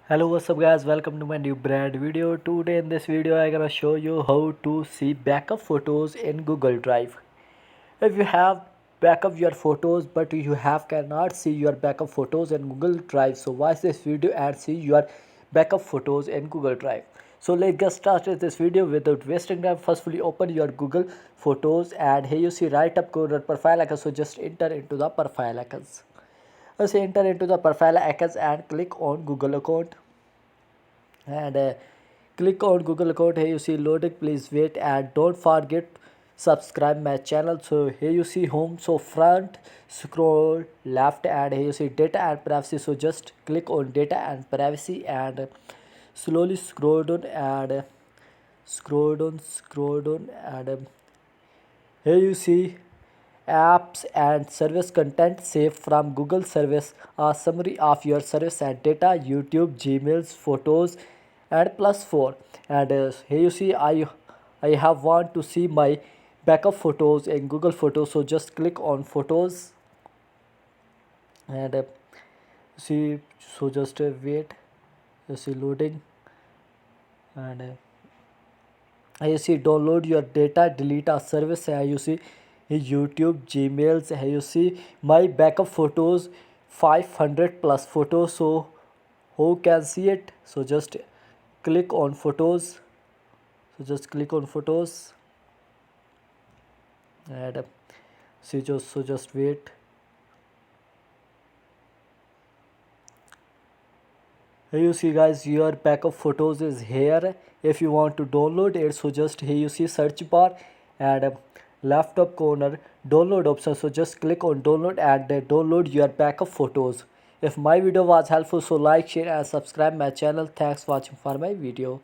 Hello, what's up guys, welcome to my new brand video. Today in this video I'm gonna show you how to see backup photos in Google Drive. If you have backup your photos but you have cannot see your backup photos in Google Drive, so watch this video and see your backup photos in Google Drive. So let's get started this video without wasting time. Firstly, open your Google Photos and here you see right up corner profile icon, so just enter into the profile icons. So enter into the profile icons and click on Google account and click on Google account. Here you see loading, please wait and don't forget subscribe my channel. So here you see home, so front scroll left and here you see data and privacy, so just click on data and privacy and slowly scroll down and scroll down and here you see apps and service content saved from Google service, a summary of your service and data, YouTube, Gmails, photos and +4. And here you see I have want to see my backup photos in Google Photos, so just click on photos and see, so just wait, you see loading and you see download your data, delete a service. Here you see YouTube, Gmails. Here you see my backup photos, 500 plus photos. So who can see it? So just click on photos. So just click on photos and see, just wait. Here you see guys, your backup photos is here. If you want to download it, so just here you see search bar and left up corner download option, so just click on download and download your backup photos. If my video was helpful, so like, share and subscribe my channel. Thanks for watching for my video.